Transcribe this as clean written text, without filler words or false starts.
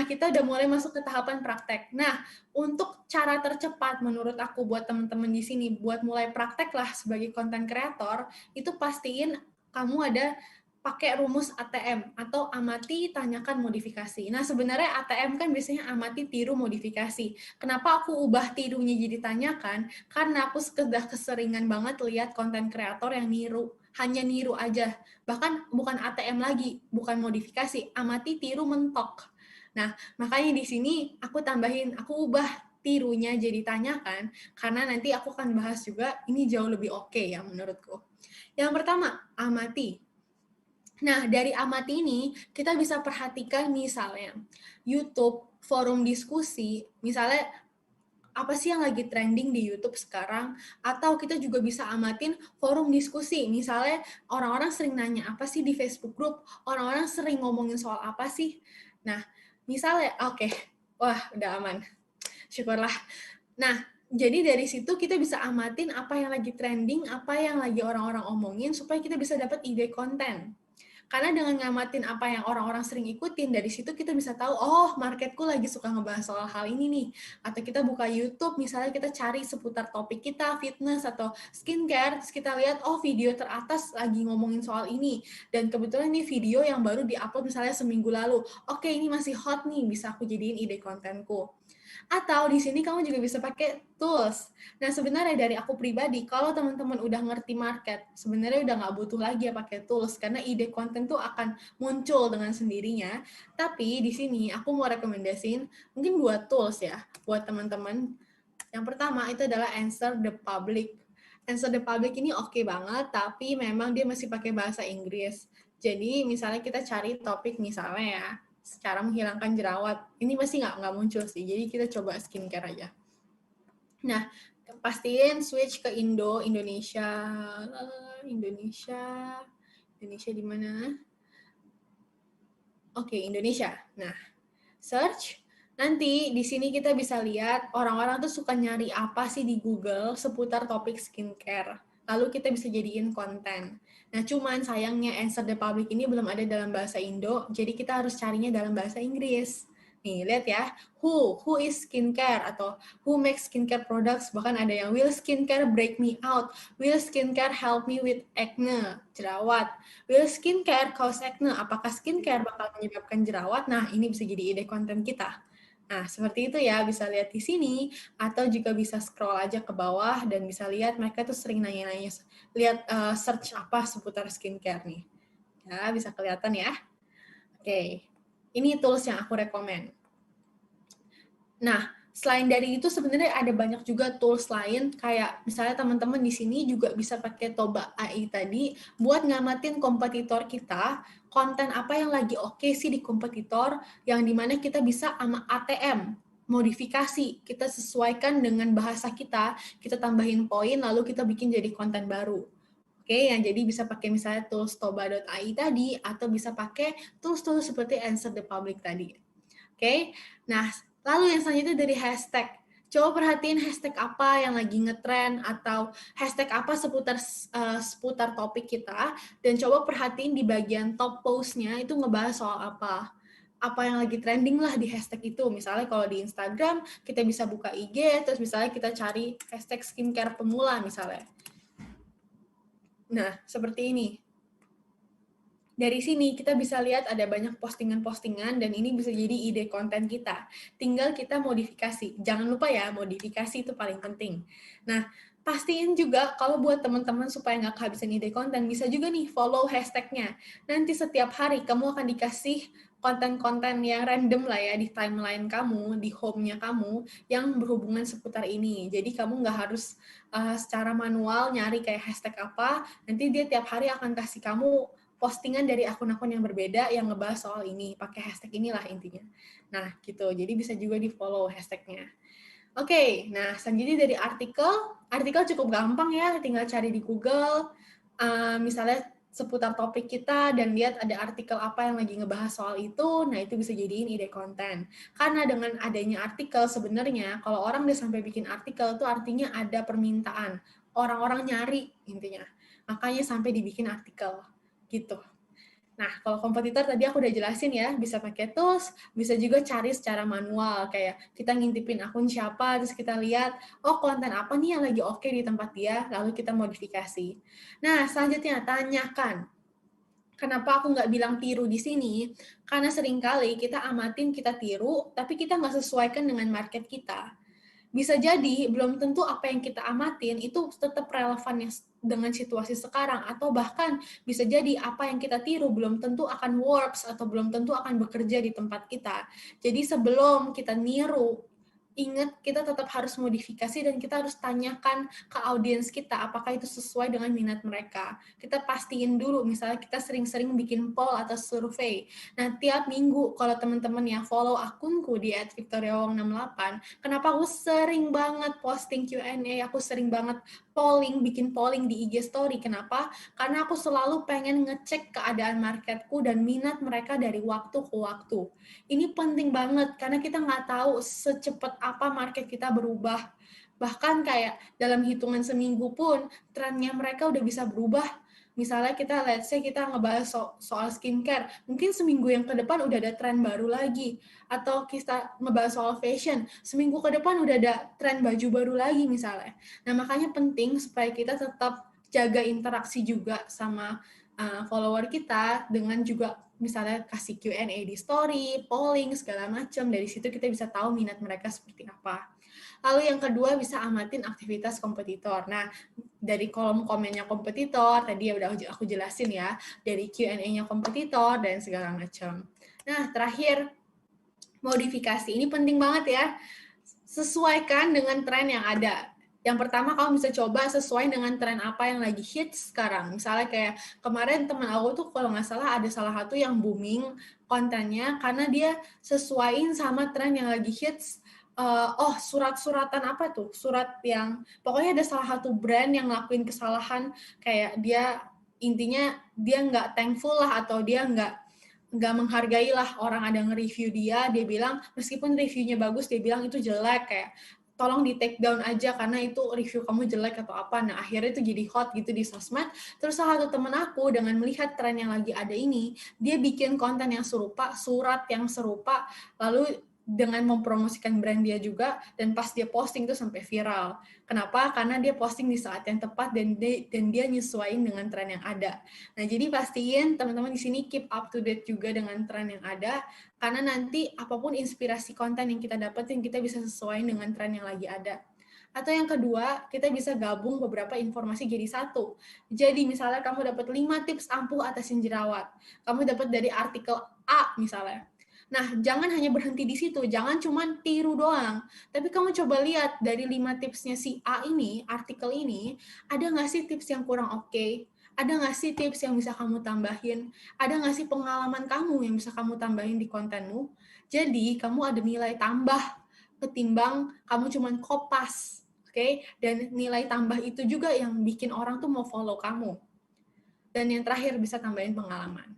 kita udah mulai masuk ke tahapan praktek. Nah, untuk cara tercepat menurut aku buat teman-teman di sini, buat mulai praktek lah sebagai content creator, itu pastiin kamu ada pakai rumus ATM atau amati, tanyakan, modifikasi. Nah, sebenarnya ATM kan biasanya amati, tiru, modifikasi. Kenapa aku ubah tirunya jadi tanyakan? Karena aku sudah keseringan banget lihat konten kreator yang niru, hanya niru aja. Bahkan bukan ATM lagi, bukan modifikasi, amati, tiru, mentok. Nah, makanya di sini aku tambahin, aku ubah tirunya jadi tanyakan, karena nanti aku akan bahas juga, ini jauh lebih oke ya menurutku. Yang pertama, amati. Nah, dari amati ini, kita bisa perhatikan misalnya, YouTube, forum diskusi, misalnya apa sih yang lagi trending di YouTube sekarang, atau kita juga bisa amatin forum diskusi, misalnya orang-orang sering nanya apa sih di Facebook group, orang-orang sering ngomongin soal apa sih. Nah, misalnya, oke, wah udah aman, syukurlah. Nah, jadi dari situ kita bisa amatin apa yang lagi trending, apa yang lagi orang-orang omongin, supaya kita bisa dapat ide konten. Karena dengan ngamatin apa yang orang-orang sering ikutin, dari situ kita bisa tahu, oh marketku lagi suka ngebahas soal hal ini nih. Atau kita buka YouTube, misalnya kita cari seputar topik kita, fitness atau skincare, terus kita lihat, oh video teratas lagi ngomongin soal ini. Dan kebetulan ini video yang baru di-upload misalnya seminggu lalu. Oke, ini masih hot nih, bisa aku jadiin ide kontenku. Atau di sini kamu juga bisa pakai tools. Nah, sebenarnya dari aku pribadi, kalau teman-teman udah ngerti market, sebenarnya udah nggak butuh lagi ya pakai tools, karena ide konten tuh akan muncul dengan sendirinya. Tapi di sini aku mau rekomendasiin, mungkin buat tools ya, buat teman-teman. Yang pertama itu adalah Answer the Public. Answer the Public ini oke banget, tapi memang dia masih pakai bahasa Inggris. Jadi misalnya kita cari topik misalnya ya, cara menghilangkan jerawat. Ini pasti nggak muncul sih, jadi kita coba skincare aja. Nah, pastiin switch ke Indonesia di mana? Oke, Indonesia. Nah, search. Nanti di sini kita bisa lihat orang-orang tuh suka nyari apa sih di Google seputar topik skincare. Lalu kita bisa jadiin konten. Nah, cuman sayangnya Answer the Public ini belum ada dalam bahasa Indo, jadi kita harus carinya dalam bahasa Inggris. Nih, lihat ya. Who is skincare atau who makes skincare products, bahkan ada yang will skincare break me out, will skincare help me with acne, jerawat, will skincare cause acne, apakah skincare bakal menyebabkan jerawat? Nah, ini bisa jadi ide konten kita. Nah, seperti itu ya, bisa lihat di sini, atau juga bisa scroll aja ke bawah, dan bisa lihat mereka tuh sering nanya-nanya, lihat search apa seputar skincare nih. Ya, bisa kelihatan ya. Oke, ini tools yang aku rekomen. Nah, selain dari itu sebenarnya ada banyak juga tools lain, kayak misalnya teman-teman di sini juga bisa pakai Toba AI tadi buat ngamatin kompetitor kita, konten apa yang lagi oke sih di kompetitor, yang dimana kita bisa sama ATM, modifikasi, kita sesuaikan dengan bahasa kita tambahin poin, lalu kita bikin jadi konten baru. Oke, yang jadi bisa pakai misalnya tools toba.ai tadi, atau bisa pakai tools-tools seperti Answer the Public tadi. Oke, nah lalu yang selanjutnya dari hashtag. Coba perhatiin hashtag apa yang lagi ngetrend atau hashtag apa seputar topik kita, dan coba perhatiin di bagian top post-nya itu ngebahas soal apa. Apa yang lagi trending lah di hashtag itu. Misalnya kalau di Instagram kita bisa buka IG, terus misalnya kita cari hashtag skincare pemula misalnya. Nah, seperti ini. Dari sini kita bisa lihat ada banyak postingan-postingan dan ini bisa jadi ide konten kita. Tinggal kita modifikasi. Jangan lupa ya, modifikasi itu paling penting. Nah, pastiin juga kalau buat teman-teman supaya nggak kehabisan ide konten, bisa juga nih follow hashtag-nya. Nanti setiap hari kamu akan dikasih konten-konten yang random lah ya di timeline kamu, di home-nya kamu, yang berhubungan seputar ini. Jadi kamu nggak harus secara manual nyari kayak hashtag apa, nanti dia tiap hari akan kasih kamu postingan dari akun-akun yang berbeda yang ngebahas soal ini, pakai hashtag inilah intinya. Nah, gitu. Jadi bisa juga di-follow hashtag-nya. Oke, nah selanjutnya dari artikel cukup gampang ya, tinggal cari di Google, misalnya seputar topik kita dan lihat ada artikel apa yang lagi ngebahas soal itu, nah itu bisa jadiin ide konten. Karena dengan adanya artikel sebenarnya, kalau orang udah sampai bikin artikel itu artinya ada permintaan, orang-orang nyari intinya, makanya sampai dibikin artikel gitu. Nah, kalau kompetitor tadi aku udah jelasin ya, bisa pakai tools, bisa juga cari secara manual, kayak kita ngintipin akun siapa, terus kita lihat, oh konten apa nih yang lagi oke di tempat dia, lalu kita modifikasi. Nah, selanjutnya tanyakan. Kenapa aku nggak bilang tiru di sini? Karena seringkali kita amatin, kita tiru, tapi kita nggak sesuaikan dengan market kita. Bisa jadi belum tentu apa yang kita amatin itu tetap relevan dengan situasi sekarang, atau bahkan bisa jadi apa yang kita tiru belum tentu akan works atau belum tentu akan bekerja di tempat kita. Jadi sebelum kita niru, ingat kita tetap harus modifikasi dan kita harus tanyakan ke audiens kita apakah itu sesuai dengan minat mereka. Kita pastiin dulu, misalnya kita sering-sering bikin poll atau survei. Nah, tiap minggu kalau teman-teman yang follow akunku di @victoriawong68, kenapa aku sering banget posting Q&A, aku sering banget bikin polling di IG story. Kenapa? Karena aku selalu pengen ngecek keadaan marketku dan minat mereka dari waktu ke waktu. Ini penting banget karena kita nggak tahu secepat apa market kita berubah. Bahkan kayak dalam hitungan seminggu pun trennya mereka udah bisa berubah. Misalnya kita, let's say kita ngebahas soal skincare, mungkin seminggu yang ke depan udah ada tren baru lagi. Atau kita ngebahas soal fashion, seminggu ke depan udah ada tren baju baru lagi misalnya. Nah, makanya penting supaya kita tetap jaga interaksi juga sama follower kita, dengan juga misalnya kasih Q&A di story, polling, segala macam. Dari situ kita bisa tahu minat mereka seperti apa. Lalu yang kedua, bisa amatin aktivitas kompetitor. Nah, dari kolom komennya kompetitor, tadi udah aku jelasin ya, dari Q&A-nya kompetitor, dan segala macam. Nah, terakhir, modifikasi. Ini penting banget ya. Sesuaikan dengan tren yang ada. Yang pertama, kamu bisa coba sesuai dengan tren apa yang lagi hits sekarang. Misalnya kayak kemarin teman aku tuh kalau nggak salah ada salah satu yang booming kontennya karena dia sesuaiin sama tren yang lagi hits. Surat-suratan apa tuh? Surat yang, pokoknya ada salah satu brand yang ngelakuin kesalahan, kayak dia intinya dia nggak thankful lah, atau dia nggak menghargai lah orang ada nge-review dia bilang meskipun reviewnya bagus, dia bilang itu jelek, kayak tolong di take down aja karena itu review kamu jelek atau apa. Nah, akhirnya itu jadi hot gitu di sosmed. Terus salah satu temen aku dengan melihat tren yang lagi ada ini, dia bikin konten yang serupa, surat yang serupa, lalu dengan mempromosikan brand dia juga, dan pas dia posting itu sampai viral. Kenapa? Karena dia posting di saat yang tepat dan dia nyesuaiin dengan tren yang ada. Nah, jadi pastiin teman-teman di sini keep up to date juga dengan tren yang ada, karena nanti apapun inspirasi konten yang kita dapetin, kita bisa sesuaiin dengan tren yang lagi ada. Atau yang kedua, kita bisa gabung beberapa informasi jadi satu. Jadi misalnya kamu dapat 5 tips ampuh atasin jerawat. Kamu dapat dari artikel A misalnya. Nah, jangan hanya berhenti di situ, jangan cuma tiru doang. Tapi kamu coba lihat dari 5 tipsnya si A ini, artikel ini, ada nggak sih tips yang kurang oke? Ada nggak sih tips yang bisa kamu tambahin? Ada nggak sih pengalaman kamu yang bisa kamu tambahin di kontenmu? Jadi, kamu ada nilai tambah ketimbang kamu cuma kopas. Oke? Dan nilai tambah itu juga yang bikin orang tuh mau follow kamu. Dan yang terakhir, bisa tambahin pengalaman.